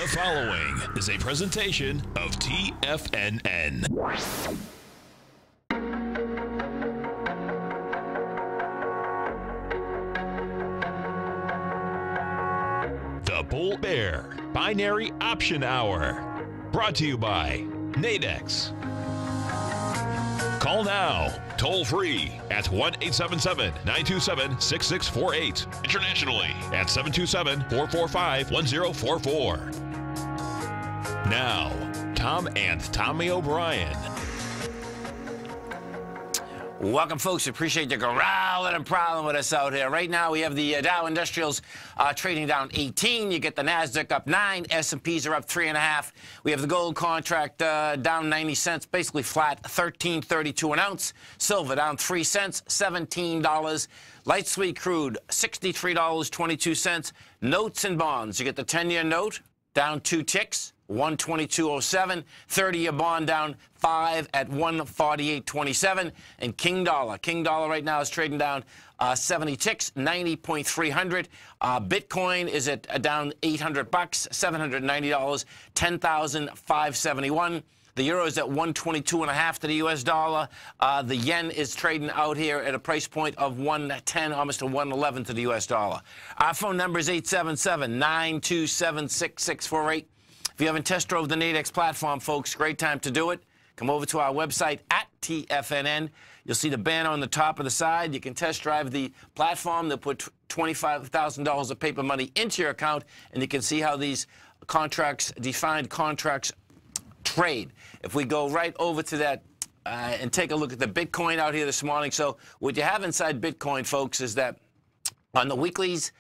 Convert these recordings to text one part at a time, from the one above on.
The following is a presentation of TFNN. The Bull Bear Binary Option Hour. Brought to you by Nadex. Call now, toll free at 1-877-927-6648. Internationally at 727-445-1044. Now, Tom and Tommy O'Brien. Welcome, folks. Appreciate you growling and prowling with us out here. Right now, we have the Dow Industrials trading down 18. You get the Nasdaq up 9. S&Ps are up 3.5. We have the gold contract down 90 cents, basically flat, $13.32 an ounce. Silver down 3 cents, $17. Light sweet crude, $63.22. Notes and bonds. You get the 10-year note down 2 ticks. 122.07, 30-year bond down 5 at 148.27, and King Dollar right now is trading down 70 ticks, 90.300. Bitcoin is at down $800, $790, 10,571. The euro is at 122.5 to the U.S. dollar. The yen is trading out here at a price point of 110, almost to 111 to the U.S. dollar. Our phone number is 877-927-6648. If you haven't test drove the Nadex platform, folks, great time to do it. Come over to our website at TFNN. You'll see the banner on the top of the side. You can test drive the platform. They'll put $25,000 of paper money into your account, and you can see how these contracts, defined contracts, trade. If we go right over to that and take a look at the Bitcoin out here this morning. So what you have inside Bitcoin, folks, is that on the weeklies,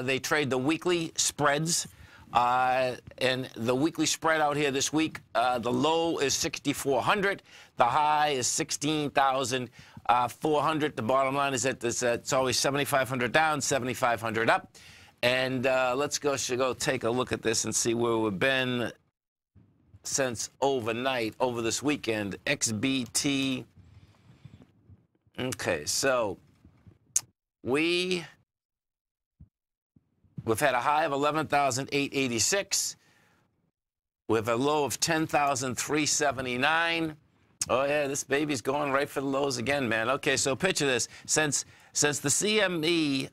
they trade the weekly spreads. And the weekly spread out here this week, the low is 6,400. The high is 16,400. The bottom line is that it's always 7,500 down, 7,500 up. And let's go take a look at this and see where we've been since overnight, over this weekend. XBT. Okay, so we've had a high of 11,886. We have a low of 10,379. Oh, yeah, this baby's going right for the lows again, man. Okay, so picture this. Since the CME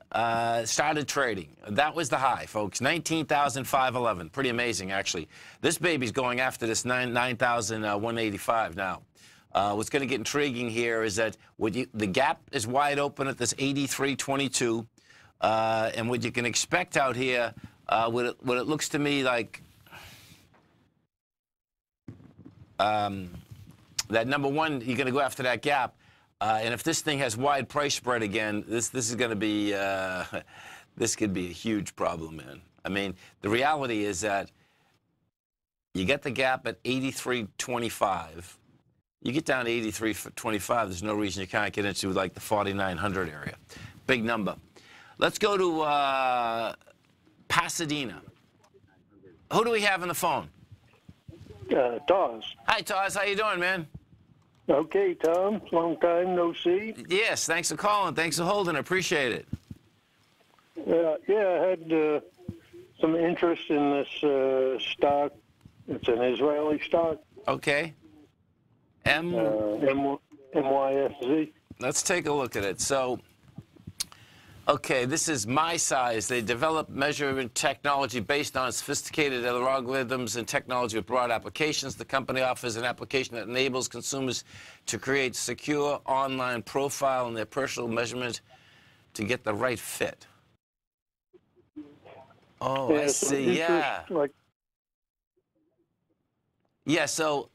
started trading, that was the high, folks, 19,511. Pretty amazing, actually. This baby's going after this 9,185 now. What's going to get intriguing here is that the gap is wide open at this 83.22. And what you can expect out here, what it looks to me like, that number one, you're going to go after that gap. And if this thing has wide price spread again, this is going to be, this could be a huge problem, man. I mean, the reality is that you get the gap at 83.25. You get down to 83.25, there's no reason you can't get into like the 4,900 area. Big number. Let's go to Pasadena. Who do we have on the phone? Taz. Hi, Taz. How you doing, man? Okay, Tom. Long time no see. Yes, thanks for calling. Thanks for holding. I appreciate it. Yeah, I had some interest in this stock. It's an Israeli stock. Okay. MYSZ. Let's take a look at it. So, okay, this is my size. They develop measurement technology based on sophisticated algorithms and technology with broad applications. The company offers an application that enables consumers to create secure online profile and their personal measurement to get the right fit. Oh, yeah, I see. Yeah. Yeah, so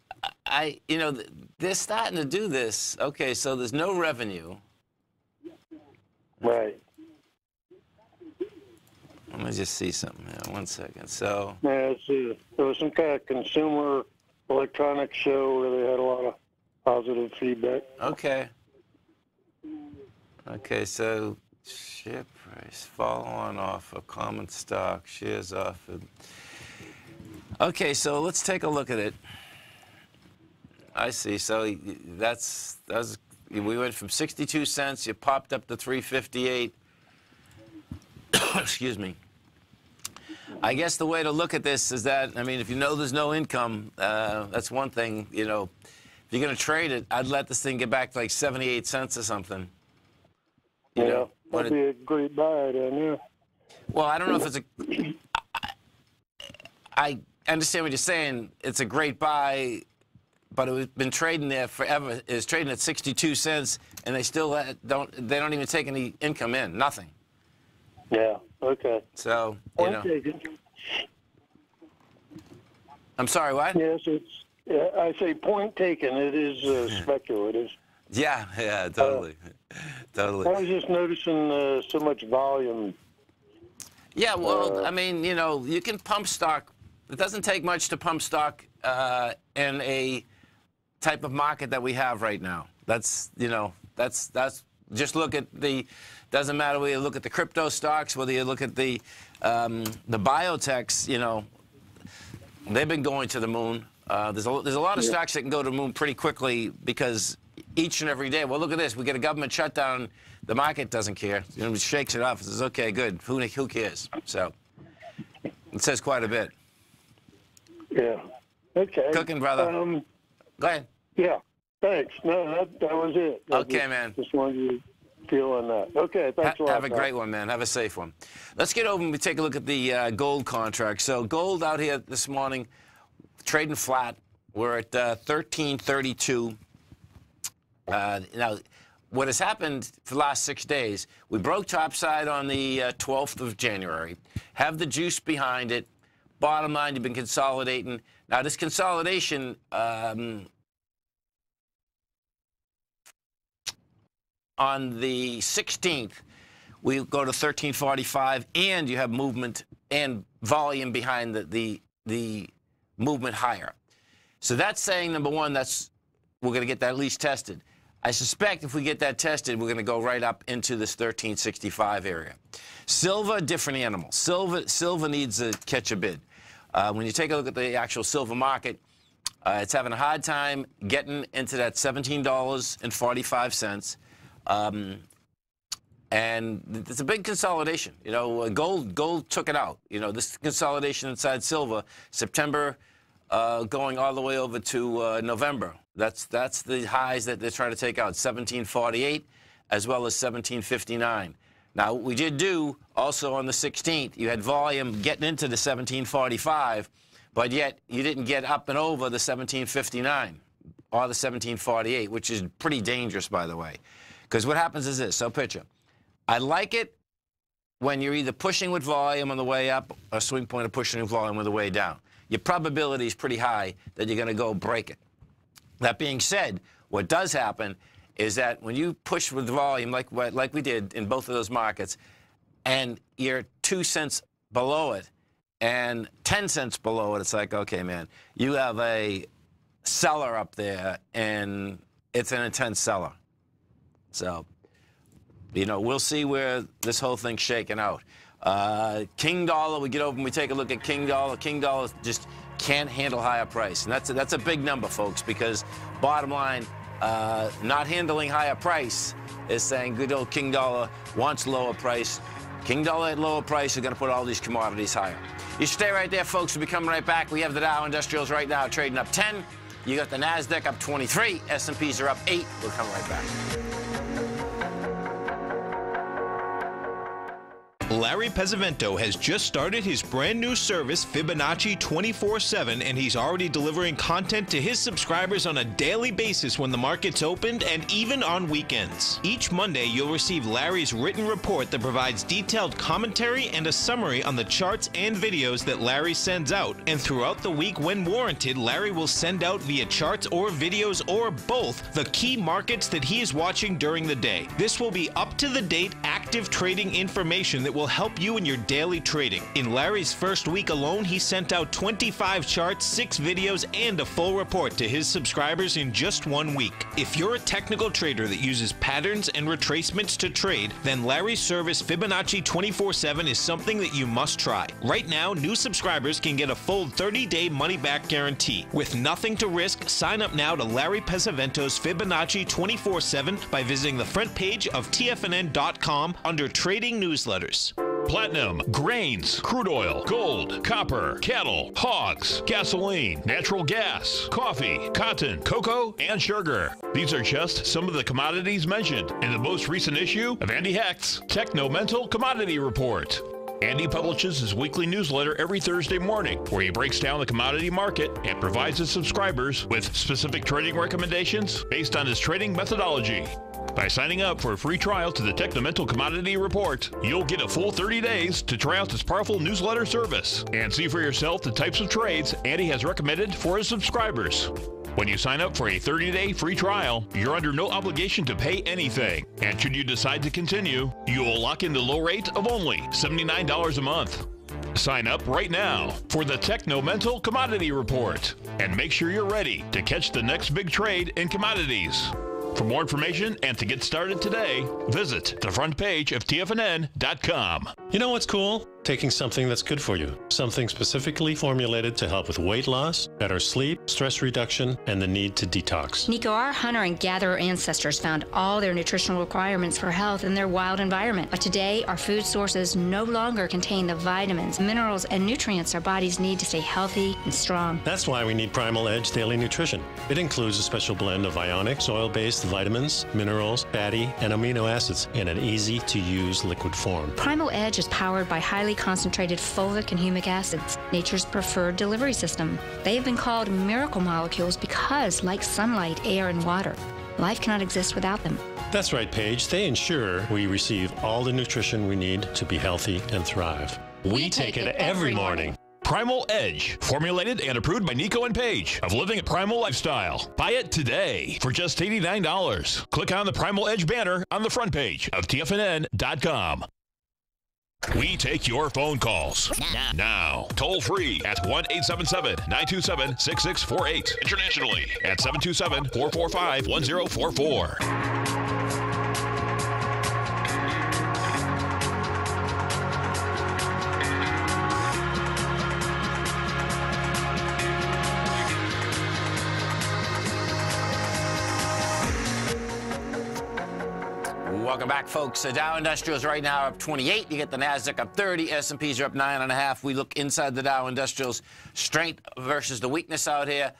they're starting to do this. Okay, so there's no revenue. Right. Let me just see something here. 1 second. So. Yeah, there was some kind of consumer electronics show where they had a lot of positive feedback. Okay. Okay, so share price, follow on offer, common stock, shares offered. Okay, so let's take a look at it. I see. So that's we went from 62 cents. You popped up to 358. Excuse me. I guess the way to look at this is that, I mean, if you know there's no income, that's one thing. You know, if you're going to trade it, I'd let this thing get back to like 78 cents or something. You know, that'd be a great buy then, yeah. Well, I don't know if it's a... I understand what you're saying. It's a great buy, but it's been trading there forever. It's trading at 62 cents, and they still don't even take any income in, nothing. Yeah, okay. So, you know. I'm sorry, what? Yes, I say point taken. It is speculative. Yeah, totally. Totally. I was just noticing so much volume. Yeah, well, I mean, you know, you can pump stock. It doesn't take much to pump stock in a type of market that we have right now. That's, you know, that's just look at the, doesn't matter whether you look at the crypto stocks, whether you look at the biotechs, you know, they've been going to the moon. There's a lot of stocks that can go to the moon pretty quickly because each and every day, well, look at this. We get a government shutdown. The market doesn't care. You know, it shakes it off. It says, okay, good. Who cares? So it says quite a bit. Yeah. Okay. Cooking, brother. Go ahead. Yeah. Thanks. No, that was it. Okay, man. Just wanted you to feel on that. Okay. Thanks a lot. Have a great one, man. Have a safe one. Let's get over and we take a look at the gold contract. So gold out here this morning, trading flat. We're at 1332. Now, what has happened for the last 6 days, we broke topside on the 12th of January, have the juice behind it. Bottom line, you've been consolidating. Now, this consolidation on the 16th, we go to 1345, and you have movement and volume behind the movement higher. So that's saying, number one, we're going to get that at least tested. I suspect if we get that tested, we're going to go right up into this 1365 area. Silver, different animal. Silver needs to catch a bid. When you take a look at the actual silver market, it's having a hard time getting into that $17.45. And it's a big consolidation. You know, gold took it out. You know, this consolidation inside silver, September going all the way over to November. That's the highs that they're trying to take out, 1748 as well as 1759. Now, we did do also on the 16th, you had volume getting into the 1745, but yet you didn't get up and over the 1759 or the 1748, which is pretty dangerous, by the way. Because what happens is this, so picture. I like it when you're either pushing with volume on the way up or swing point of pushing with volume on the way down. Your probability is pretty high that you're going to go break it. That being said, what does happen is that when you push with volume, like we did in both of those markets, and you're 2 cents below it and 10 cents below it, it's like, okay, man, you have a seller up there, and it's an intense seller. So, you know, we'll see where this whole thing's shaking out. King dollar, we get over and we take a look at King dollar. King dollar just can't handle higher price. And that's a big number, folks, because bottom line, not handling higher price is saying good old King dollar wants lower price. King dollar at lower price is going to put all these commodities higher. You stay right there, folks. We'll be coming right back. We have the Dow Industrials right now trading up 10. You got the Nasdaq up 23. S&Ps are up 8. We'll come right back. Larry Pesavento has just started his brand new service, Fibonacci 24/7, and he's already delivering content to his subscribers on a daily basis when the market's opened and even on weekends. Each Monday, you'll receive Larry's written report that provides detailed commentary and a summary on the charts and videos that Larry sends out. And throughout the week, when warranted, Larry will send out via charts or videos or both the key markets that he is watching during the day. This will be up-to-the-date, active trading information that will help you in your daily trading. In Larry's first week alone, he sent out 25 charts, 6 videos, and a full report to his subscribers in just 1 week. If you're a technical trader that uses patterns and retracements to trade, then Larry's service Fibonacci 24/7 is something that you must try. Right now, new subscribers can get a full 30-day money-back guarantee. With nothing to risk, sign up now to Larry Pesavento's Fibonacci 24/7 by visiting the front page of TFNN.com under Trading Newsletters. platinum, grains, crude oil, gold, copper, cattle, hogs, gasoline, natural gas, coffee, cotton, cocoa, and sugar. These are just some of the commodities mentioned in the most recent issue of Andy Hecht's Techno-Mental Commodity Report. Andy publishes his weekly newsletter every Thursday morning, where he breaks down the commodity market and provides his subscribers with specific trading recommendations based on his trading methodology. By signing up for a free trial to the Techno-Mental Commodity Report, you'll get a full 30 days to try out this powerful newsletter service and see for yourself the types of trades Andy has recommended for his subscribers. When you sign up for a 30-day free trial, you're under no obligation to pay anything. And should you decide to continue, you will lock in the low rate of only $79 a month. Sign up right now for the Techno-Mental Commodity Report and make sure you're ready to catch the next big trade in commodities. For more information and to get started today, visit the front page of TFNN.com. You know what's cool? Taking something that's good for you. Something specifically formulated to help with weight loss, better sleep, stress reduction, and the need to detox. Nico, our hunter and gatherer ancestors found all their nutritional requirements for health in their wild environment. But today, our food sources no longer contain the vitamins, minerals, and nutrients our bodies need to stay healthy and strong. That's why we need Primal Edge Daily Nutrition. It includes a special blend of ionic, soil-based vitamins, minerals, fatty, and amino acids in an easy-to-use liquid form. Primal Edge is powered by highly concentrated fulvic and humic acids, nature's preferred delivery system. They have been called miracle molecules because, like sunlight, air, and water, life cannot exist without them. That's right, Paige. They ensure we receive all the nutrition we need to be healthy and thrive. We take it every morning. Primal Edge, formulated and approved by Nico and Paige of Living a Primal Lifestyle. Buy it today for just $89. Click on the Primal Edge banner on the front page of TFNN.com. We take your phone calls now. Toll free at 1-877-927-6648. Internationally at 727-445-1044. Welcome back, folks. The Dow Industrials right now up 28. You get the Nasdaq up 30. S&Ps are up 9.5. We look inside the Dow Industrials. Strength versus the weakness out here.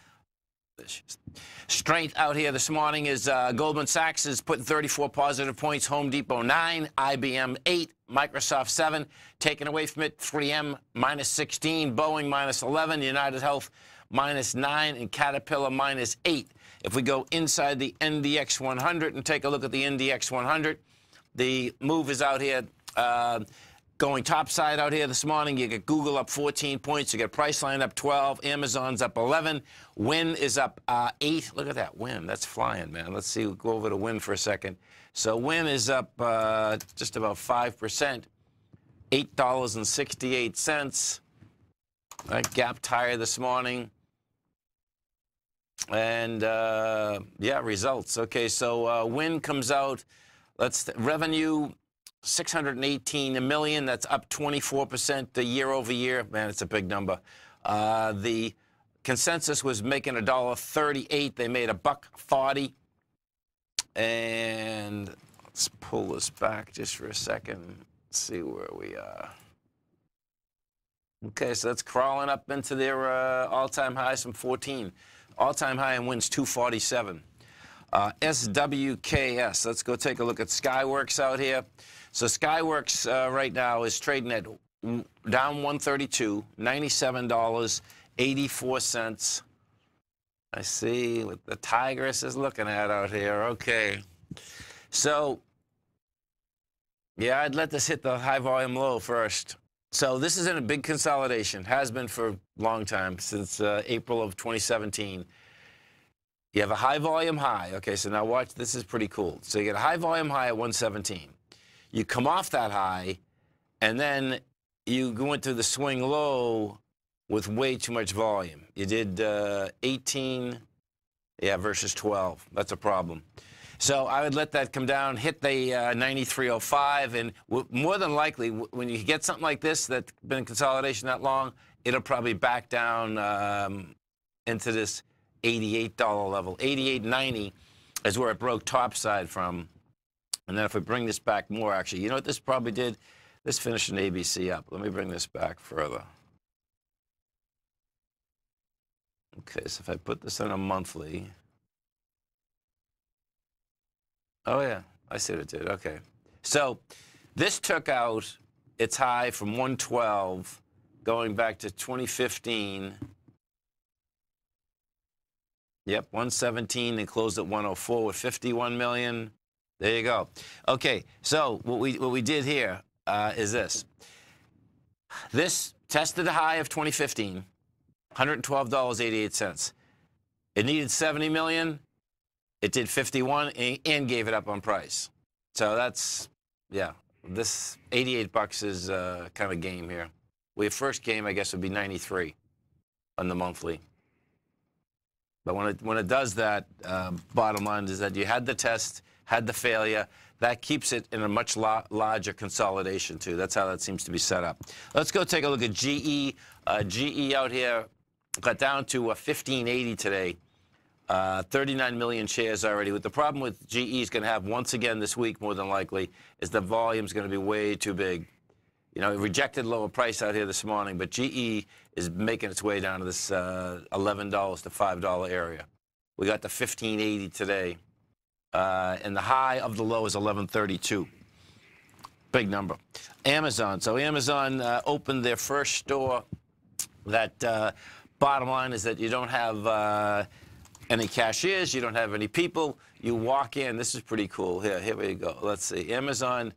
Strength out here this morning is Goldman Sachs is putting 34 positive points. Home Depot 9, IBM 8, Microsoft 7. Taken away from it, 3M minus 16, Boeing minus 11, United Health minus 9, and Caterpillar minus 8. If we go inside the NDX 100 and take a look at the NDX 100, the move is out here going topside out here this morning. You get Google up 14 points. You get Priceline up 12. Amazon's up 11. Win is up 8. Look at that Win. That's flying, man. Let's see. We'll go over to Win for a second. So Win is up just about 5%, $8.68. Right, gapped higher this morning. And, yeah, results. Okay, so Win comes out. Revenue, $618 million. That's up 24% year over year. Man, it's a big number. The consensus was making $1.38. They made $1.40. And let's pull this back just for a second. See where we are. Okay, so that's crawling up into their all-time highs from 14. All-time high in Win's 247. SWKS, let's go take a look at Skyworks out here. So Skyworks right now is trading at down 132, $97.84. I see what the Tigress is looking at out here. Okay. So, yeah, I'd let this hit the high volume low first. So this is in a big consolidation, has been for a long time, since April of 2017. You have a high volume high. Okay, so now watch, this is pretty cool. So you get a high volume high at 117. You come off that high, and then you go into the swing low with way too much volume. You did 18, yeah, versus 12. That's a problem. So I would let that come down, hit the 93.05, and more than likely, when you get something like this that's been in consolidation that long, it'll probably back down into this $88 level. $88.90 is where it broke topside from. And then if we bring this back more, actually, you know what this probably did? This finished an ABC up. Let me bring this back further. Okay, so if I put this on a monthly. Oh, yeah, I see what it did. Okay. So this took out its high from 112 going back to 2015. Yep, 117 and closed at 104 with 51 million. There you go. Okay, so what we did here is this. This tested the high of 2015, $112.88. It needed 70 million. It did 51 and gave it up on price. So that's, yeah, this 88 bucks is kind of game here. First game, I guess, would be 93 on the monthly. But when it does that, bottom line is that you had the test, had the failure. That keeps it in a much larger consolidation, too. That's how that seems to be set up. Let's go take a look at GE. GE out here got down to 1580 today. 39 million shares already. What the problem with GE is going to have once again this week, more than likely, is the volume's going to be way too big. You know, it rejected lower price out here this morning, but GE is making its way down to this $11 to $5 area. We got the 1580 today, and the high of the low is 1132. Big number. Amazon. So Amazon opened their first store. That bottom line is that you don't have any cashiers, you don't have any people. You walk in. This is pretty cool. Here we go. Let's see. Amazon.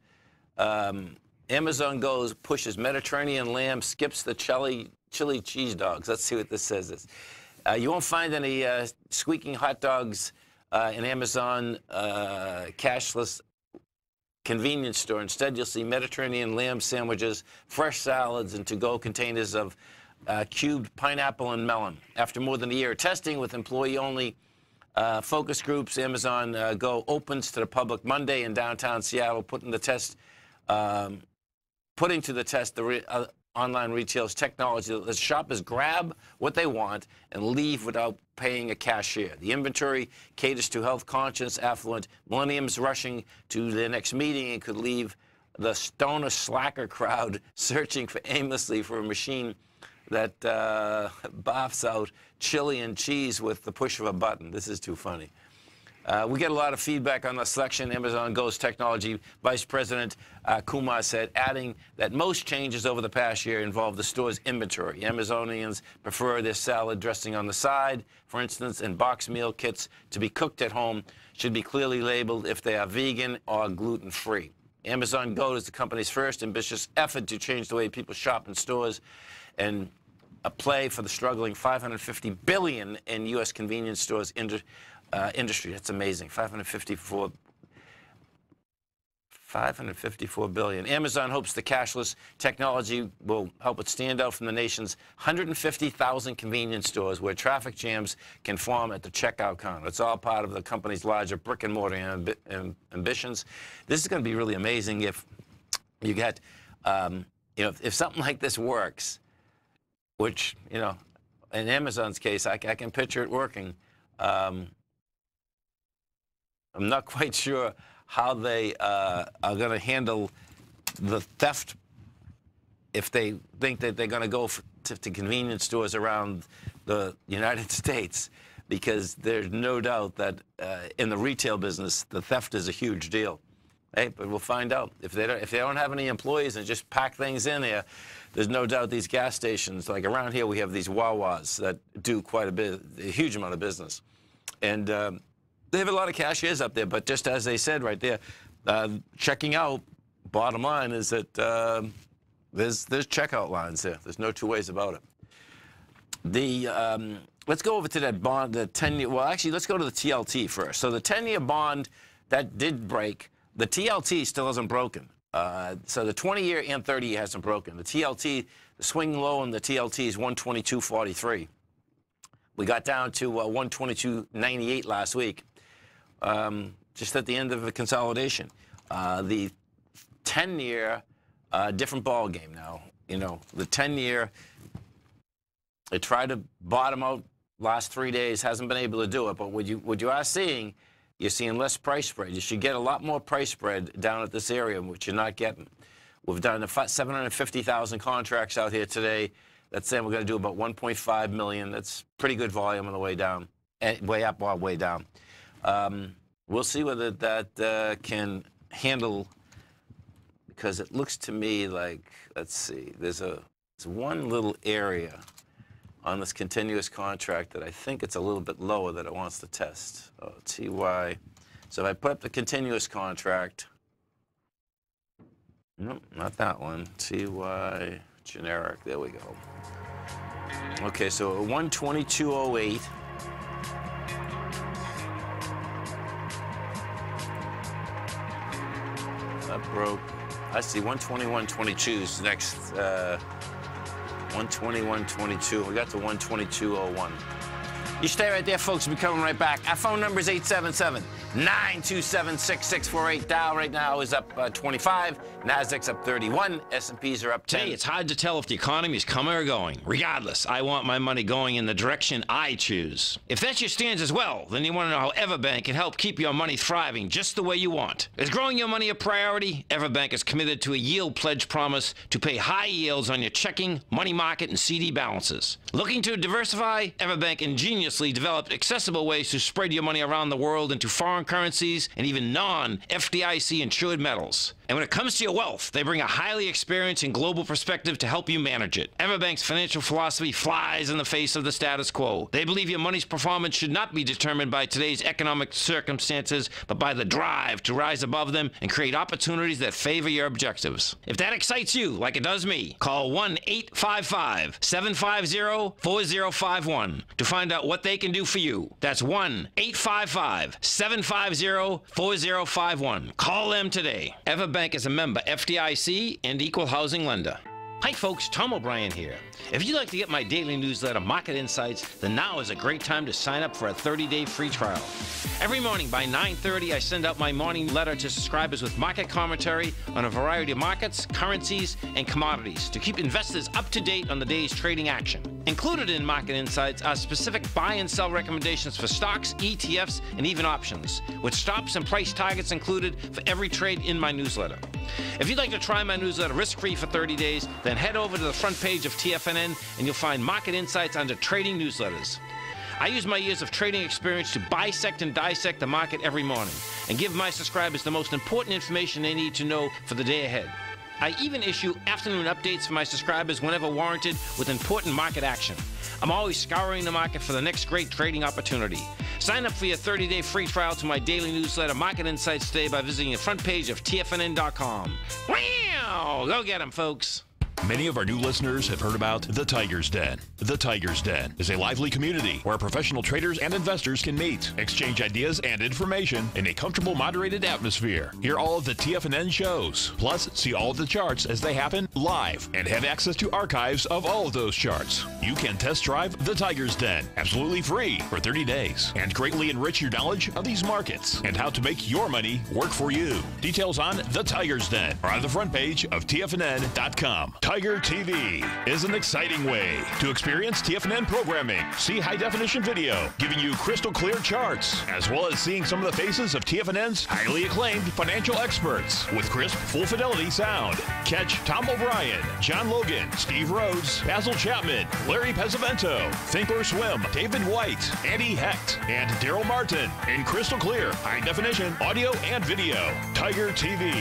Amazon pushes Mediterranean lamb, skips the chili cheese dogs. Let's see what this says. You won't find any squeaking hot dogs in Amazon cashless convenience store. Instead, you'll see Mediterranean lamb sandwiches, fresh salads, and to-go containers of cubed pineapple and melon. After more than a year of testing with employee-only focus groups, Amazon Go opens to the public Monday in downtown Seattle, putting to the test the online retail's technology that lets shoppers grab what they want and leave without paying a cashier. The inventory caters to health-conscious, affluent millennials rushing to their next meeting and could leave the stoner slacker crowd searching aimlessly for a machine that boffs out chili and cheese with the push of a button. This is too funny. We get a lot of feedback on the selection. Amazon Go's technology vice president Kumar said, adding that most changes over the past year involve the store's inventory. Amazonians prefer their salad dressing on the side, for instance, and box meal kits to be cooked at home should be clearly labeled if they are vegan or gluten-free. Amazon Go is the company's first ambitious effort to change the way people shop in stores and a play for the struggling $550 billion in U.S. convenience stores industry. That's amazing. $554 billion. Amazon hopes the cashless technology will help it stand out from the nation's 150,000 convenience stores where traffic jams can form at the checkout counter. It's all part of the company's larger brick-and-mortar ambitions. This is going to be really amazing if you get, if something like this works, which, in Amazon's case, I can picture it working. I'm not quite sure how they are going to handle the theft if they think that they're going to go to convenience stores around the United States, because there's no doubt that in the retail business, the theft is a huge deal. Hey, but we'll find out. If they don't have any employees and just pack things in there, there's no doubt these gas stations, like around here, we have these Wawas that do quite a huge amount of business. And they have a lot of cashiers up there, but just as they said right there, checking out, bottom line is that there's checkout lines there. There's no two ways about it. Let's go over to that bond, the 10-year, well, actually, let's go to the TLT first. So the 10-year bond, that did break. The TLT still hasn't broken. So the 20-year and 30-year hasn't broken. The TLT, the swing low on the TLT is 122.43. We got down to 122.98 last week, just at the end of the consolidation. The 10-year, different ball game now. The 10-year, it tried to bottom out last 3 days, hasn't been able to do it. But what you are seeing, you're seeing less price spread. You should get a lot more price spread down at this area, which you're not getting. We've done 750,000 contracts out here today. That's saying we're going to do about 1.5 million. That's pretty good volume on the way down, way up or way down. We'll see whether that can handle, because it looks to me like, let's see, there's one little area on this continuous contract that I think it's a little bit lower that it wants to test. Oh, TY. So if I put up the continuous contract, nope, not that one. TY generic, there we go. Okay, so 122.08. That broke. I see 121.22 is next. 121.22. We got to 122.01. You stay right there, folks. We'll be coming right back. Our phone number is 877-927-6648. Dow right now is up 25. Nasdaq's up 31. S&Ps are up 10. Hey, it's hard to tell if the economy is coming or going. Regardless, I want my money going in the direction I choose. If that's your stance as well, then you want to know how Everbank can help keep your money thriving just the way you want. Is growing your money a priority? Everbank is committed to a yield pledge promise to pay high yields on your checking, money market, and CD balances. Looking to diversify? Everbank ingeniously developed accessible ways to spread your money around the world into foreign currencies and even non-FDIC insured metals. And when it comes to your wealth, they bring a highly experienced and global perspective to help you manage it. Everbank's financial philosophy flies in the face of the status quo. They believe your money's performance should not be determined by today's economic circumstances, but by the drive to rise above them and create opportunities that favor your objectives. If that excites you, like it does me, call 1-855-750-4051 to find out what they can do for you. That's 1-855-750-4051. Call them today. Everbank is a member FDIC and equal housing lender. Hi folks, Tom O'Brien here. If you'd like to get my daily newsletter, Market Insights, then now is a great time to sign up for a 30-day free trial. Every morning by 9:30, I send out my morning letter to subscribers with market commentary on a variety of markets, currencies, and commodities to keep investors up to date on the day's trading action. Included in Market Insights are specific buy and sell recommendations for stocks, ETFs, and even options, with stops and price targets included for every trade in my newsletter. If you'd like to try my newsletter risk-free for 30 days, then head over to the front page of TFNN and you'll find Market Insights under Trading Newsletters. I use my years of trading experience to bisect and dissect the market every morning and give my subscribers the most important information they need to know for the day ahead. I even issue afternoon updates for my subscribers whenever warranted with important market action. I'm always scouring the market for the next great trading opportunity. Sign up for your 30-day free trial to my daily newsletter, Market Insights, today by visiting the front page of TFNN.com. Wow! Go get them, folks. Many of our new listeners have heard about The Tiger's Den. The Tiger's Den is a lively community where professional traders and investors can meet, exchange ideas and information in a comfortable, moderated atmosphere. Hear all of the TFNN shows, plus see all of the charts as they happen live and have access to archives of all of those charts. You can test drive The Tiger's Den absolutely free for 30 days and greatly enrich your knowledge of these markets and how to make your money work for you. Details on The Tiger's Den are on the front page of TFNN.com. Tiger TV is an exciting way to experience TFNN programming. See high-definition video giving you crystal clear charts, as well as seeing some of the faces of TFNN's highly acclaimed financial experts with crisp, full-fidelity sound. Catch Tom O'Brien, John Logan, Steve Rhodes, Basil Chapman, Larry Pesavento, Think or Swim, David White, Andy Hecht, and Daryl Martin in crystal clear, high-definition audio and video. Tiger TV,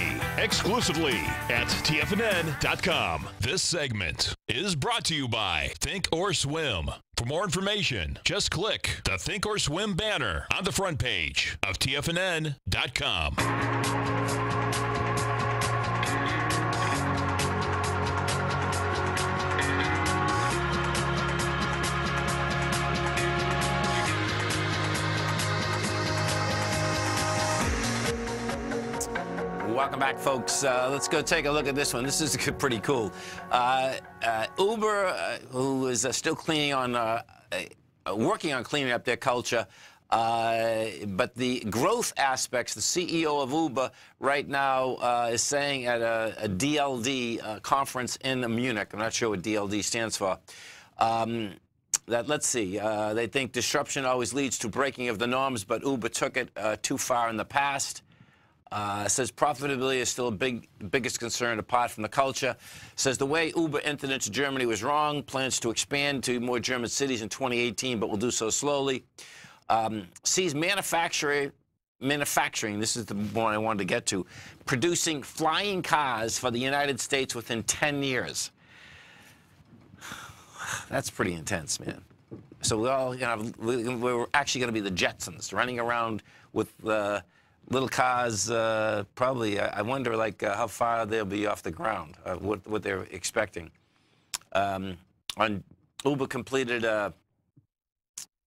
exclusively at TFNN.com. This segment is brought to you by Think or Swim. For more information, just click the Think or Swim banner on the front page of TFNN.com. Welcome back, folks. Let's go take a look at this one. This is pretty cool. Uber, who is still cleaning on, working on cleaning up their culture, but the growth aspects, the CEO of Uber right now is saying at a DLD conference in Munich, I'm not sure what DLD stands for, that, let's see, they think disruption always leads to breaking of the norms, but Uber took it too far in the past. Says profitability is still a biggest concern apart from the culture. Says the way Uber entered into Germany was wrong. Plans to expand to more German cities in 2018, but will do so slowly. Sees manufacturing, this is the one I wanted to get to, producing flying cars for the United States within 10 years. That's pretty intense, man. So we're actually going to be the Jetsons, running around with little cars. Probably, I wonder, like, how far they'll be off the ground. What they're expecting. On Uber completed,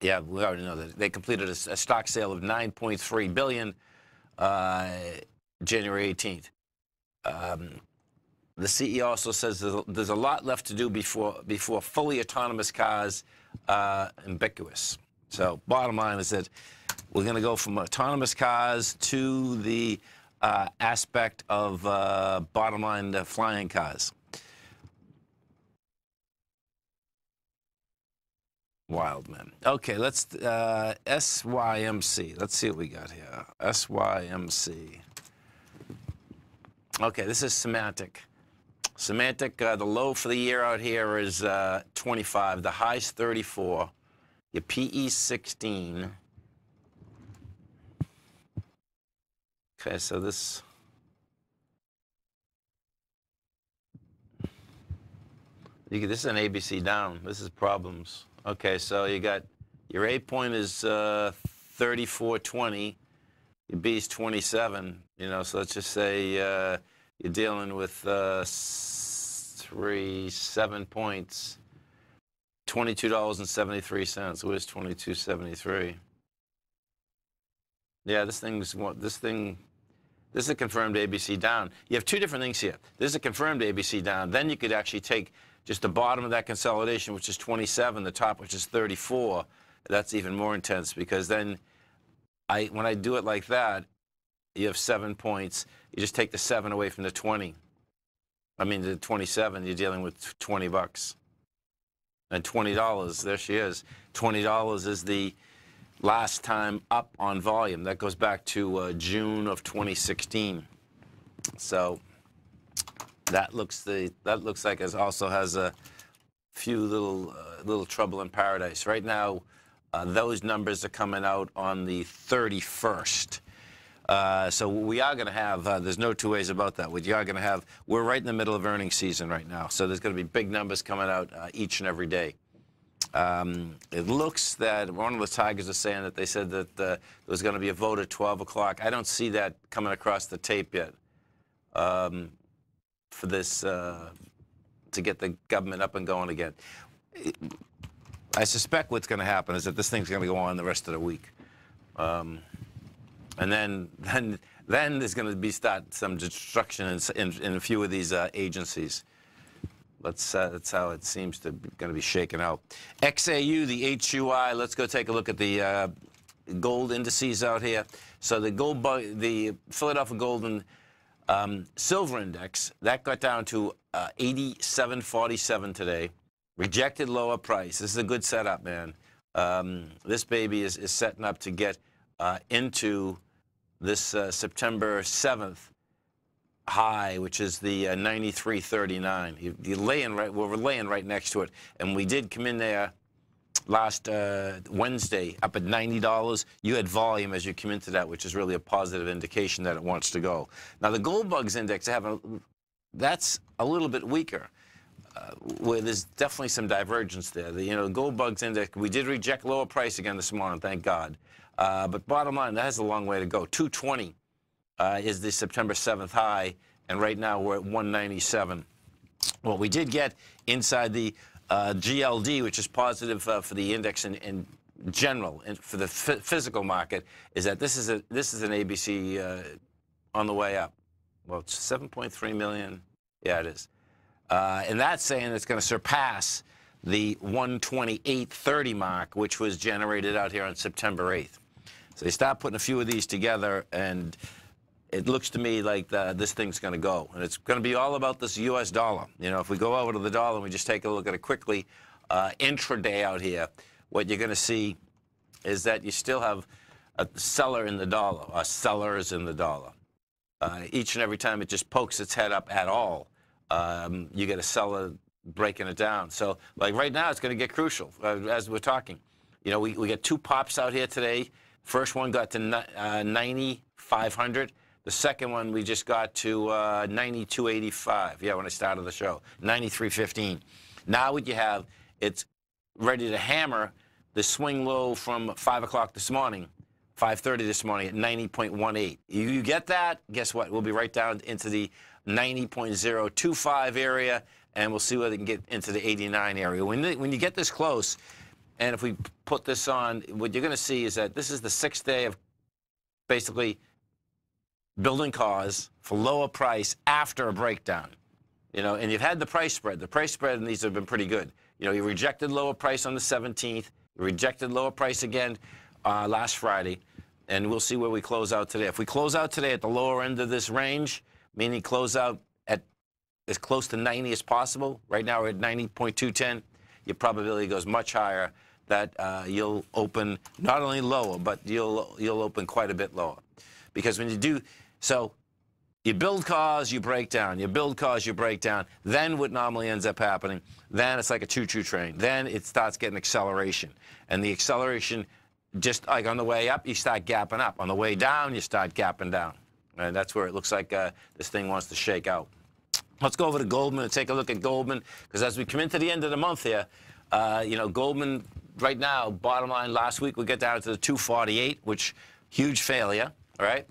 yeah, we already know that they completed a stock sale of $9.3 billion, January 18th. The CEO also says there's a lot left to do before fully autonomous cars are ubiquitous. So bottom line is that we're going to go from autonomous cars to the aspect of bottom line flying cars. Wild, man. Okay, let's SYMC. Let's see what we got here. SYMC. Okay, this is Semantic. Semantic, the low for the year out here is 25. The high's 34. Your PE 16. Okay, so this. This is an ABC down. This is problems. Okay, so you got your A point is 34.20. Your B is 27. You know, so let's just say you're dealing with 7 points. $22.73. Where's $22.73? Yeah, this is a confirmed ABC down. You have two different things here. This is a confirmed ABC down. Then you could actually take just the bottom of that consolidation, which is 27, the top, which is 34. That's even more intense because then when I do it like that, you have 7 points. You just take the 7 away from the 20. I mean, the 27, you're dealing with 20 bucks. And $20, there she is. $20 is the last time up on volume. That goes back to June of 2016. So that looks like it also has a few little trouble in paradise. Right now, those numbers are coming out on the 31st. So we are going to have, there's no two ways about that. We're right in the middle of earnings season right now. So there's going to be big numbers coming out each and every day. It looks that one of the Tigers is saying that they said that there was going to be a vote at 12 o'clock. I don't see that coming across the tape yet for this, to get the government up and going again. I suspect what's going to happen is that this thing's going to go on the rest of the week. And then there's going to be some destruction in a few of these agencies. That's how it seems to be going to be shaken out. XAU, the HUI. Let's go take a look at the gold indices out here. So the Philadelphia Gold and Silver Index, that got down to 87.47 today. Rejected lower price. This is a good setup, man. This baby is setting up to get into this September 7th high, which is the 93.39. We're laying right next to it, and we did come in there last Wednesday up at $90. You had volume as you come into that, which is really a positive indication that it wants to go. Now the Gold Bugs Index, that's a little bit weaker. Where there's definitely some divergence there. The Gold Bugs Index, we did reject lower price again this morning, thank God. But bottom line, that has a long way to go. 220 is the September 7th high, and right now we're at 197. What we did get inside the GLD, which is positive for the index in general, and for the physical market, is that this is an ABC on the way up. Well, it's 7.3 million. Yeah, it is. And that's saying it's going to surpass the 128.30 mark, which was generated out here on September 8th. So they start putting a few of these together, and it looks to me like this thing's going to go. And it's going to be all about this U.S. dollar. If we go over to the dollar and we just take a look at it quickly, intraday out here, what you're going to see is that you still have a seller in the dollar, or sellers in the dollar. Each and every time it just pokes its head up at all, you get a seller breaking it down. So, like right now, it's going to get crucial as we're talking. You know, we get 2 pops out here today. First one got to 9,500. The second one we just got to 92.85. Yeah, when I started the show, 93.15. Now what you have, it's ready to hammer the swing low from 5 o'clock this morning, 5:30 this morning at 90.18. You get that? Guess what? We'll be right down into the 90.025 area, and we'll see whether they can get into the 89 area. When you get this close, and if we put this on, what you're going to see is that this is the 6th day of basically building cars for lower price after a breakdown. You know, and you've had the price spread. The price spread in these have been pretty good. You know, you rejected lower price on the 17th. You rejected lower price again last Friday. And we'll see where we close out today. If we close out today at the lower end of this range, meaning close out at as close to 90 as possible, right now we're at 90.210, your probability goes much higher that you'll open not only lower, but you'll open quite a bit lower. Because when you do, so you build cars, you break down. You build cars, you break down. Then what normally ends up happening, then it's like a choo-choo train. Then it starts getting acceleration. And the acceleration, just like on the way up, you start gapping up. On the way down, you start gapping down. And that's where it looks like this thing wants to shake out. Let's go over to Goldman and take a look at Goldman, because as we come into the end of the month here, you know, Goldman right now, bottom line last week, we get down to the 248, which huge failure, all right?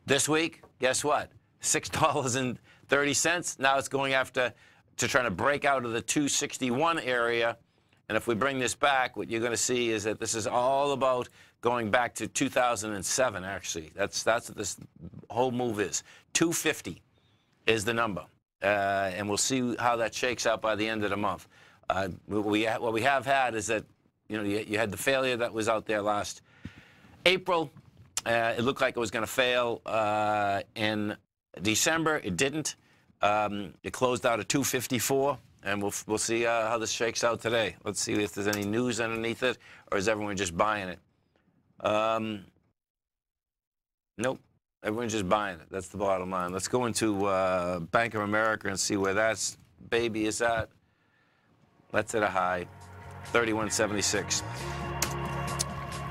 This week, guess what? $6.30. Now it's going after to trying to break out of the 261 area. And if we bring this back, what you're going to see is that this is all about going back to 2007, actually. That's what this whole move is. 250 is the number. And we'll see how that shakes out by the end of the month. What we have had is that, you know, you had the failure that was out there last April. It looked like it was going to fail in December. It didn't. It closed out at 254, and we'll see how this shakes out today. Let's see if there's any news underneath it, or is everyone just buying it? Nope. Everyone's just buying it. That's the bottom line. Let's go into Bank of America and see where that baby is at. That's at a high, 31.76.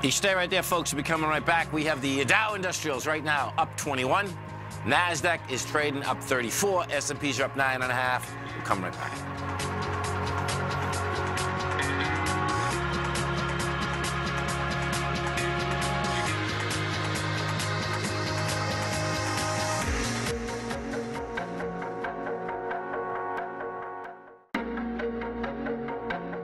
You stay right there, folks. We'll be coming right back. We have the Dow Industrials right now up 21. Nasdaq is trading up 34. S&Ps are up 9.5. We'll come right back.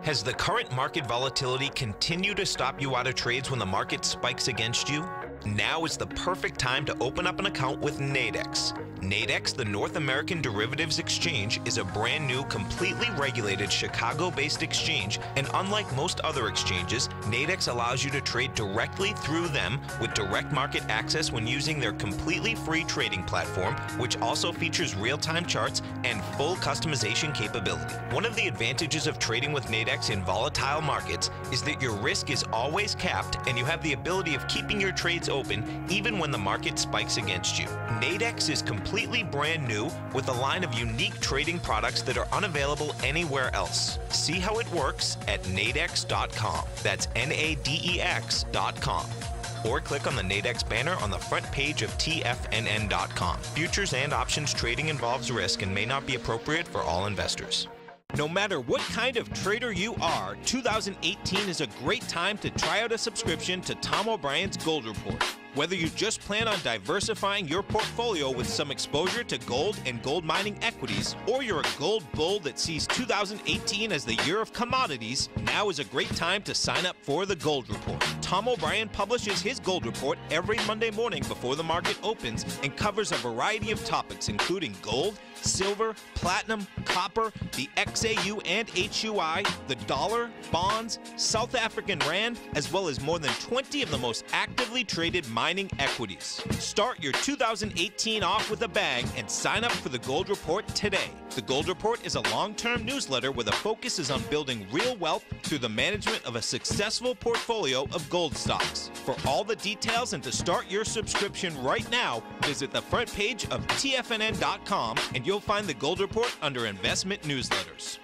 Has the current market volatility continued to stop you out of trades when the market spikes against you? Now is the perfect time to open up an account with Nadex. Nadex, the North American Derivatives Exchange, is a brand new, completely regulated Chicago-based exchange, and unlike most other exchanges, Nadex allows you to trade directly through them with direct market access when using their completely free trading platform, which also features real-time charts and full customization capability. One of the advantages of trading with Nadex in volatile markets is that your risk is always capped and you have the ability of keeping your trades open even when the market spikes against you. Nadex is completely brand new with a line of unique trading products that are unavailable anywhere else. See how it works at nadex.com. That's Nadex.com. Or click on the Nadex banner on the front page of TFNN.com. Futures and options trading involves risk and may not be appropriate for all investors. No matter what kind of trader you are, 2018 is a great time to try out a subscription to Tom O'Brien's Gold Report. Whether you just plan on diversifying your portfolio with some exposure to gold and gold mining equities, or you're a gold bull that sees 2018 as the year of commodities, now is a great time to sign up for the Gold Report. Tom O'Brien publishes his Gold Report every Monday morning before the market opens and covers a variety of topics including gold, silver, platinum, copper, the XAU and HUI, the dollar, bonds, South African rand, as well as more than 20 of the most actively traded mining mining equities. Start your 2018 off with a bang and sign up for the Gold Report today. The Gold Report is a long-term newsletter where the focus is on building real wealth through the management of a successful portfolio of gold stocks. For all the details and to start your subscription right now, visit the front page of TFNN.com and you'll find the Gold Report under Investment Newsletters.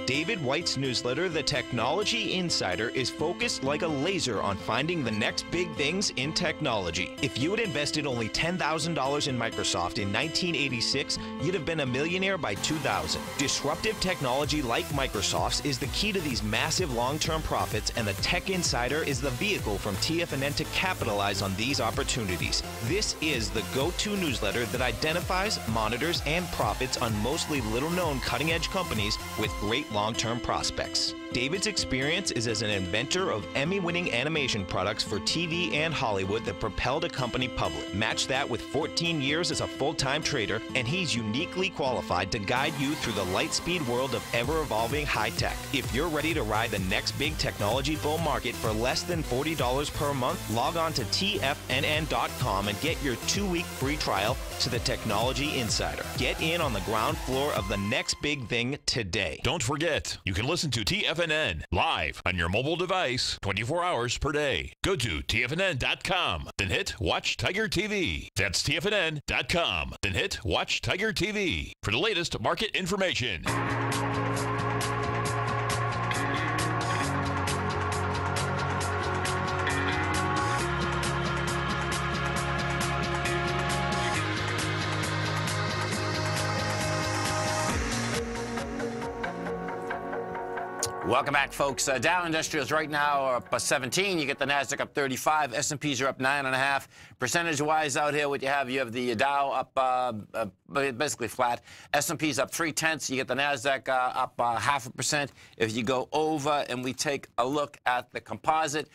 David White's newsletter, The Technology Insider, is focused like a laser on finding the next big things in technology. If you had invested only $10,000 in Microsoft in 1986, you'd have been a millionaire by 2000. Disruptive technology like Microsoft's is the key to these massive long-term profits, and the Tech Insider is the vehicle from TFNN to capitalize on these opportunities. This is the go-to newsletter that identifies, monitors, and profits on mostly little-known cutting-edge companies with great long-term prospects. David's experience is as an inventor of Emmy-winning animation products for TV and Hollywood that propelled a company public. Match that with 14 years as a full-time trader, and he's uniquely qualified to guide you through the light-speed world of ever-evolving high-tech. If you're ready to ride the next big technology bull market for less than $40 per month, log on to TFNN.com and get your 2-week free trial to the Technology Insider. Get in on the ground floor of the next big thing today. Don't forget, you can listen to TFNN live on your mobile device 24 hours per day. Go to TFNN.com, then hit Watch Tiger TV. That's TFNN.com, then hit Watch Tiger TV for the latest market information. Welcome back, folks. Dow Industrials right now are up 17. You get the Nasdaq up 35. S&Ps are up 9.5. Percentage-wise out here, what you have the Dow up basically flat. S&Ps up 0.3. You get the Nasdaq up 0.5%. If you go over and we take a look at the composite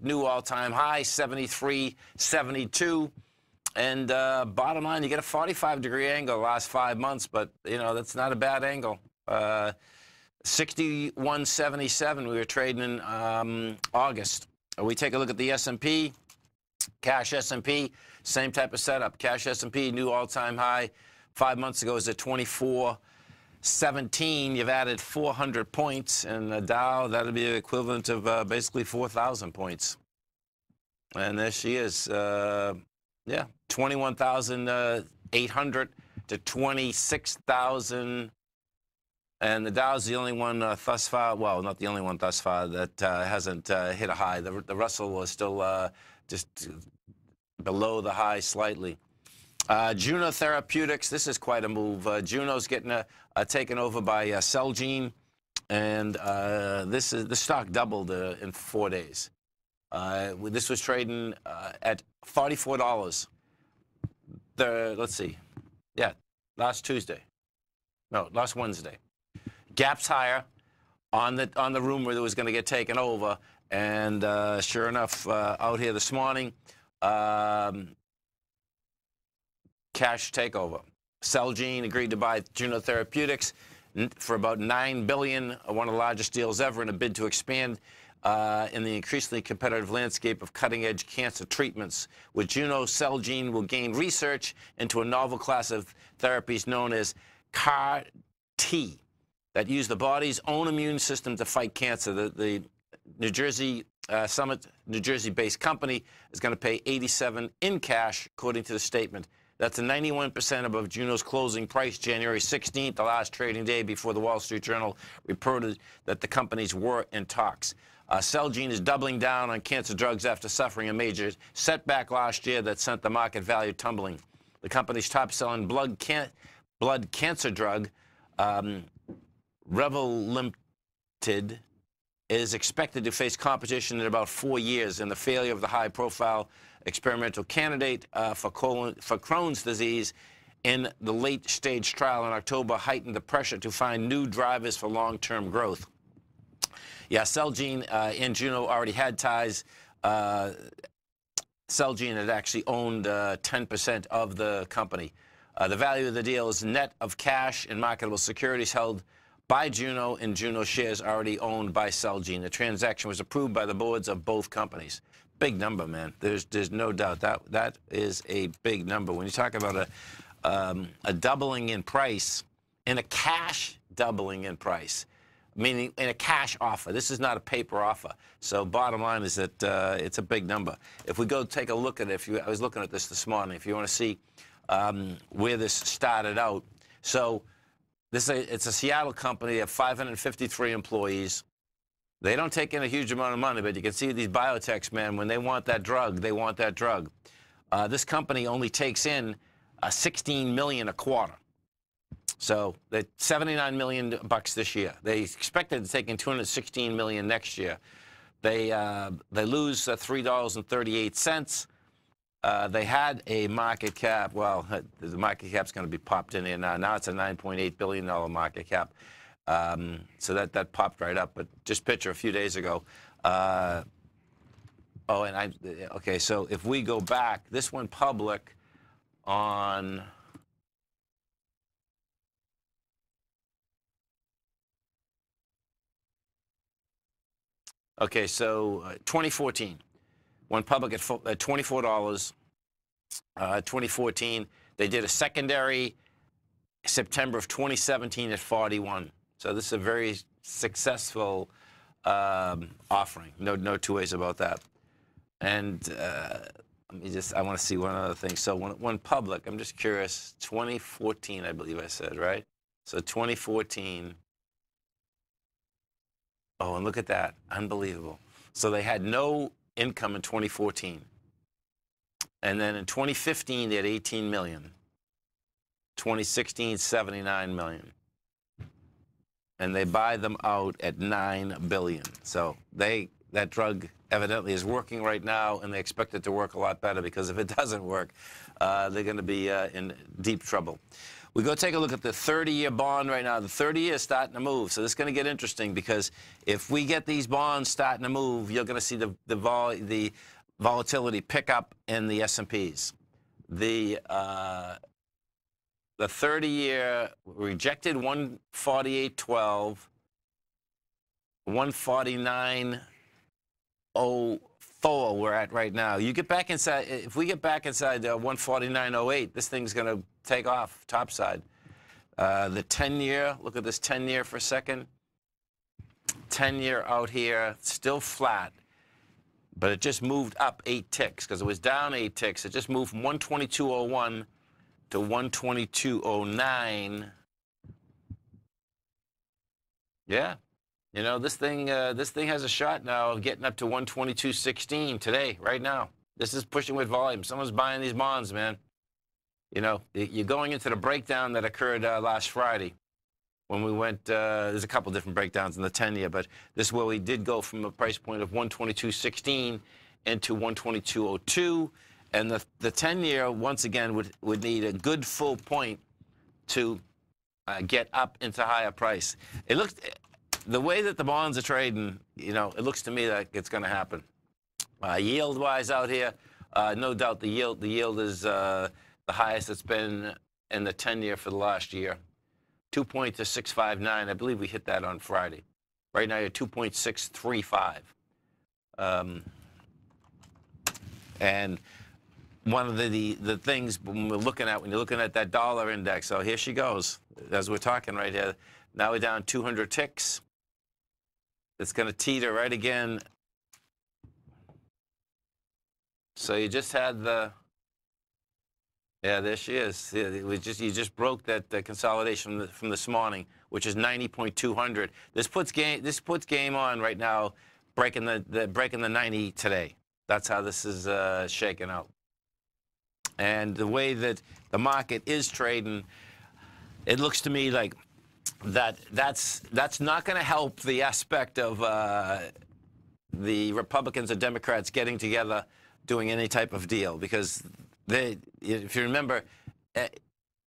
new all-time high, 73.72. And bottom line, you get a 45-degree angle the last 5 months, but, you know, that's not a bad angle. 61.77 we were trading in August. We take a look at the S&P, cash S&P, same type of setup. Cash S&P, new all-time high 5 months ago is at 24.17. You've added 400 points, and the Dow, that'll be the equivalent of basically 4,000 points. And there she is, 21,800 to 26,000. And the Dow's the only one thus far, well, not the only one thus far, that hasn't hit a high. The Russell was still just below the high slightly. Juno Therapeutics, this is quite a move. Juno's getting taken over by Celgene, and the stock doubled in 4 days. This was trading at $44. Let's see, last Wednesday. Gaps higher on the rumor that was going to get taken over, and sure enough, out here this morning, cash takeover. Celgene agreed to buy Juno Therapeutics for about $9 billion, one of the largest deals ever, in a bid to expand in the increasingly competitive landscape of cutting-edge cancer treatments. With Juno, Celgene will gain research into a novel class of therapies known as CAR-T that use the body's own immune system to fight cancer. The New Jersey Summit, New Jersey-based company is going to pay $87 in cash, according to the statement. That's a 91% above Juno's closing price January 16th, the last trading day before the Wall Street Journal reported that the companies were in talks. Celgene is doubling down on cancer drugs after suffering a major setback last year that sent the market value tumbling. The company's top-selling blood cancer drug, Revlimid, is expected to face competition in about 4 years, and the failure of the high-profile experimental candidate for Crohn's disease in the late-stage trial in October heightened the pressure to find new drivers for long-term growth. Yeah, Celgene and Juno already had ties. Celgene had actually owned 10% of the company. The value of the deal is net of cash and marketable securities held by Juno and Juno shares already owned by Celgene. The transaction was approved by the boards of both companies. big number, man. There's no doubt that is a big number. When you talk about a doubling in price, in a cash doubling in price, meaning in a cash offer. This is not a paper offer. So bottom line is that it's a big number. If we go take a look at it, I was looking at this morning, if you want to see where this started out. So it's a Seattle company. They have 553 employees. They don't take in a huge amount of money, but you can see these biotechs, man, when they want that drug, they want that drug. This company only takes in $16 million a quarter. So they're $79 million this year. They expected to take in $216 million next year. They lose $3.38. They had a market cap. Well, the market cap's going to be popped in here now. Now it's a $9.8 billion market cap. So that popped right up. But just picture a few days ago. Okay. So if we go back, this went public on. Okay, so 2014 went public at $24. 2014, they did a secondary September of 2017 at 41. So this is a very successful offering. No two ways about that. And I want to see one other thing. So when it went public, I'm just curious. 2014, I believe I said, right? So 2014. Oh, and look at that. Unbelievable. So they had no income in 2014. And then in 2015, they had 18 million. 2016, 79 million. And they buy them out at 9 billion. So that drug evidently is working right now, and they expect it to work a lot better, because if it doesn't work, they're going to be in deep trouble. We go take a look at the 30-year bond right now. The 30-year is starting to move, so this is going to get interesting, because if we get these bonds starting to move, you're going to see the volatility pick up in the S&Ps. The 30-year rejected 148.12, 149.04 we're at right now. You get back inside. If we get back inside 149.08, this thing's going to take off topside. The 10-year, look at this 10-year for a second. 10-year out here, still flat, but it just moved up 8 ticks, because it was down 8 ticks. It just moved from 122.01 to 122.09. Yeah. You know, this thing has a shot now of getting up to 122.16 today, right now. This is pushing with volume. Someone's buying these bonds, man. You know, you're going into the breakdown that occurred last Friday when we went, there's a couple different breakdowns in the 10-year, but this is where we did go from a price point of 122.16 into 122.02. And the 10-year, once again, would need a good full point to get up into higher price. It looks, the way that the bonds are trading, you know, it looks to me like it's going to happen. Yield-wise out here, no doubt the yield is the highest it's been in the 10-year for the last year. 2.659. I believe we hit that on Friday. Right now you're 2.635. And one of the things when you're looking at that dollar index, so here she goes, as we're talking right here. Now we're down 200 ticks. It's going to teeter right again. So you just had the, yeah, there she is. It was you just broke that consolidation from this morning, which is 90.200. This puts game on right now, breaking the 90 today. That's how this is shaking out. And the way that the market is trading, it looks to me like that's not going to help the aspect of the Republicans and Democrats getting together, doing any type of deal, because if you remember,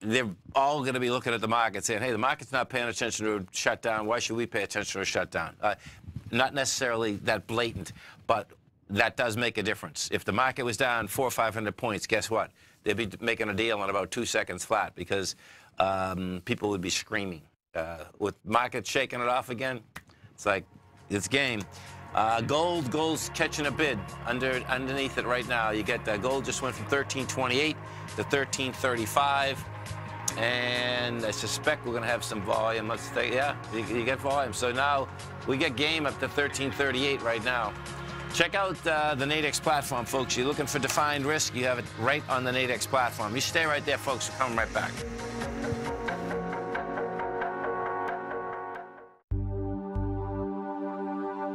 they're all going to be looking at the market saying, hey, the market's not paying attention to a shutdown. Why should we pay attention to a shutdown? Not necessarily that blatant, but that does make a difference. If the market was down 400 or 500 points, guess what? They'd be making a deal in about 2 seconds flat, because people would be screaming. With markets shaking it off again, it's like, it's game. Gold's catching a bid underneath it right now. You get gold just went from 13.28 to 13.35, and I suspect we're going to have some volume. Let's say, yeah, you get volume. So now we get game up to 13.38 right now. Check out the Nadex platform, folks. You're looking for defined risk, you have it right on the Nadex platform. You stay right there, folks. We're coming right back.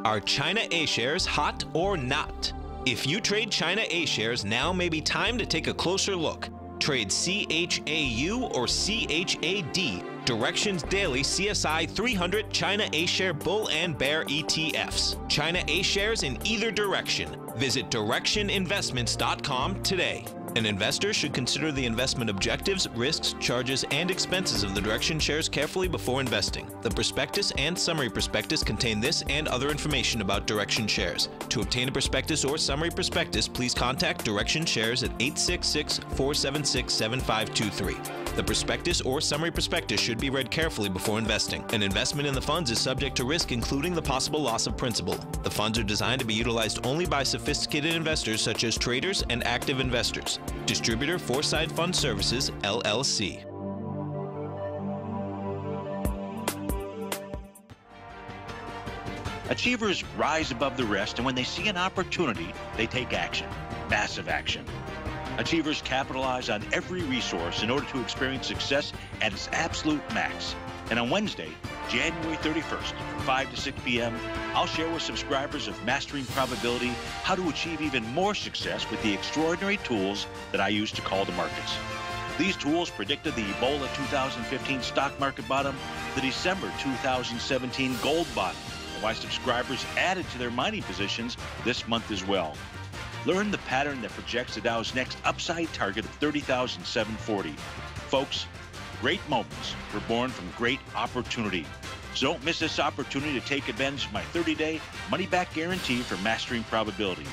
Are China A-shares hot or not? If you trade China A-shares, now may be time to take a closer look. Trade CHAU or CHAD, Directions Daily CSI 300 China A-share Bull and Bear ETFs. China A-shares in either direction. Visit directioninvestments.com today. An investor should consider the investment objectives, risks, charges, and expenses of the Direction shares carefully before investing. The prospectus and summary prospectus contain this and other information about Direction shares. To obtain a prospectus or summary prospectus, please contact Direction shares at 866-476-7523. The prospectus or summary prospectus should be read carefully before investing. An investment in the funds is subject to risk, including the possible loss of principal. The funds are designed to be utilized only by sophisticated investors such as traders and active investors. Distributor Foreside Fund Services, LLC. Achievers rise above the rest, and when they see an opportunity, they take action. Massive action. Achievers capitalize on every resource in order to experience success at its absolute max. And on Wednesday, January 31st, from 5 to 6 p.m., I'll share with subscribers of Mastering Probability how to achieve even more success with the extraordinary tools that I use to call the markets. These tools predicted the Ebola 2015 stock market bottom, the December 2017 gold bottom, and why subscribers added to their mining positions this month as well. Learn the pattern that projects the Dow's next upside target of 30,740. Folks, great moments were born from great opportunity. So don't miss this opportunity to take advantage of my 30-day money-back guarantee for Mastering Probability.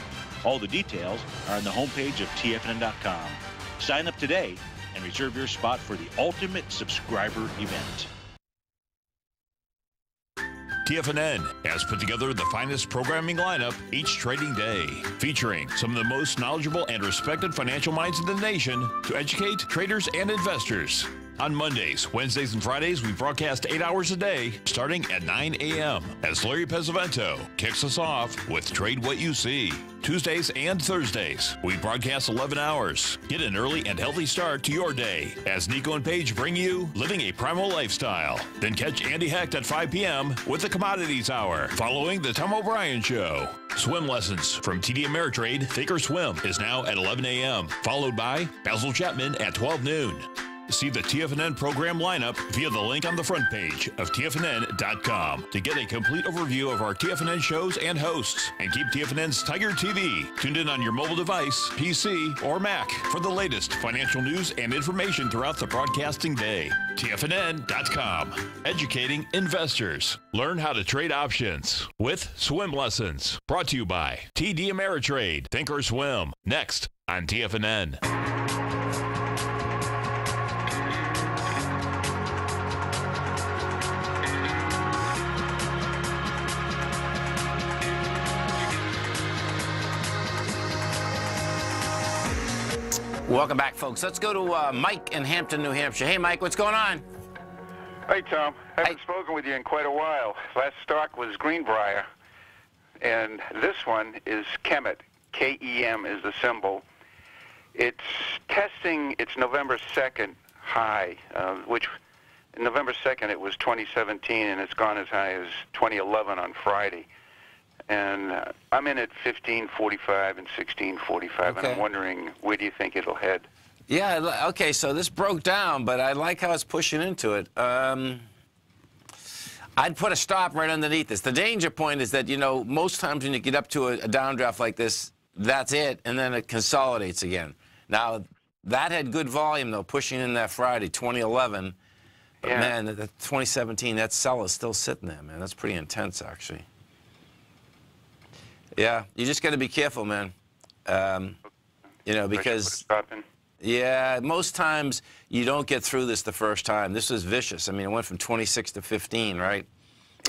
All the details are on the homepage of TFNN.com. Sign up today and reserve your spot for the ultimate subscriber event. TFNN has put together the finest programming lineup each trading day, featuring some of the most knowledgeable and respected financial minds in the nation to educate traders and investors. On Mondays, Wednesdays, and Fridays, we broadcast 8 hours a day, starting at 9 a.m. as Larry Pesavento kicks us off with Trade What You See. Tuesdays and Thursdays, we broadcast 11 hours. Get an early and healthy start to your day as Nico and Paige bring you Living a Primal Lifestyle. Then catch Andy Hecht at 5 p.m. with the Commodities Hour, following the Tom O'Brien Show. Swim lessons from TD Ameritrade Thinkorswim is now at 11 a.m., followed by Basil Chapman at 12 noon. See the TFNN program lineup via the link on the front page of TFNN.com to get a complete overview of our TFNN shows and hosts. And keep TFNN's Tiger TV tuned in on your mobile device, PC, or Mac for the latest financial news and information throughout the broadcasting day. TFNN.com, educating investors. Learn how to trade options with swim lessons. Brought to you by TD Ameritrade Thinkorswim. Next on TFNN. Welcome back, folks. Let's go to Mike in Hampton, New Hampshire. Hey, Mike, what's going on? Hey, Tom. Haven't spoken with you in quite a while. Last stock was Greenbrier, and this one is Kemet. K-E-M is the symbol. It's testing its November 2nd high, which November 2nd it was 2017, and it's gone as high as 2011 on Friday. And I'm in at 15.45 and 16.45, and I'm wondering, where do you think it'll head? Yeah, okay, so this broke down, but I like how it's pushing into it. I'd put a stop right underneath this. The danger point is that, you know, most times when you get up to a downdraft like this, that's it, and then it consolidates again. Now, that had good volume, though, pushing in that Friday, 2011. But, yeah. Man, the 2017, that sell is still sitting there, man. That's pretty intense, actually. Yeah, you just got to be careful, man. You know, because, yeah, most times you don't get through this the first time. This was vicious. I mean, it went from 26 to 15, right?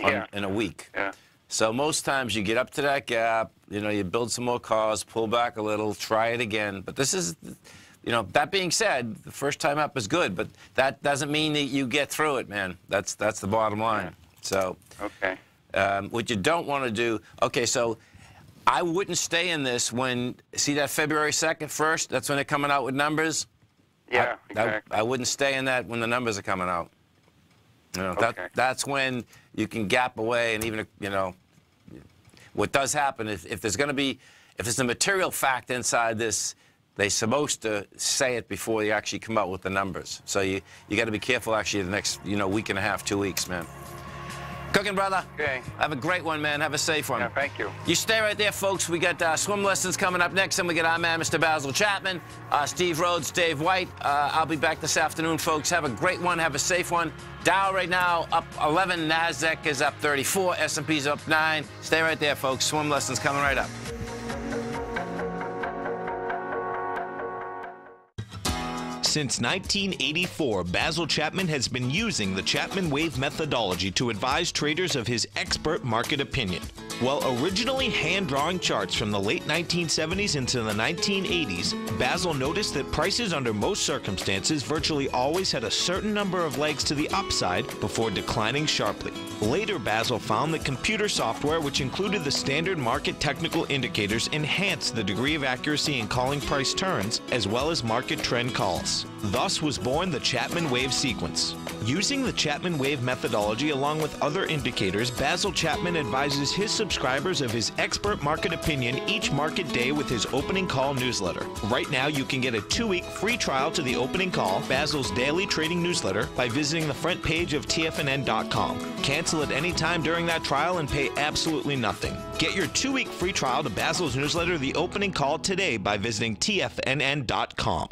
Yeah. In a week. Yeah. So most times you get up to that gap, you know, you build some more calls, pull back a little, try it again. But this is, you know, that being said, the first time up is good, but that doesn't mean that you get through it, man. That's the bottom line. So, okay. What you don't want to do, okay, so I wouldn't stay in this when, see that February 2nd, 1st, that's when they're coming out with numbers? Yeah, exactly. I wouldn't stay in that when the numbers are coming out. You know, Okay. that's when you can gap away, and even, you know, what does happen if there's going to be, if there's a material fact inside this, they're supposed to say it before you actually come out with the numbers. So you got to be careful actually the next, you know, week and a half, 2 weeks, man. Cooking, brother. Okay. Have a great one, man. Have a safe one. Yeah, thank you. You stay right there, folks. We got swim lessons coming up next, and we got our man, Mr. Basil Chapman, Steve Rhodes, Dave White. I'll be back this afternoon, folks. Have a great one. Have a safe one. Dow right now up 11. NASDAQ is up 34. S&P's up 9. Stay right there, folks. Swim lessons coming right up. Since 1984, Basil Chapman has been using the Chapman Wave methodology to advise traders of his expert market opinion. While originally hand-drawing charts from the late 1970s into the 1980s, Basil noticed that prices under most circumstances virtually always had a certain number of legs to the upside before declining sharply. Later, Basil found that computer software, which included the standard market technical indicators, enhanced the degree of accuracy in calling price turns, as well as market trend calls. Thus was born the Chapman Wave sequence. Using the Chapman Wave methodology along with other indicators, Basil Chapman advises his subscribers of his expert market opinion each market day with his opening call newsletter. Right now, you can get a 2-week free trial to the opening call, Basil's daily trading newsletter, by visiting the front page of TFNN.com. Cancel at any time during that trial and pay absolutely nothing. Get your 2-week free trial to Basil's newsletter, The Opening Call, today by visiting TFNN.com.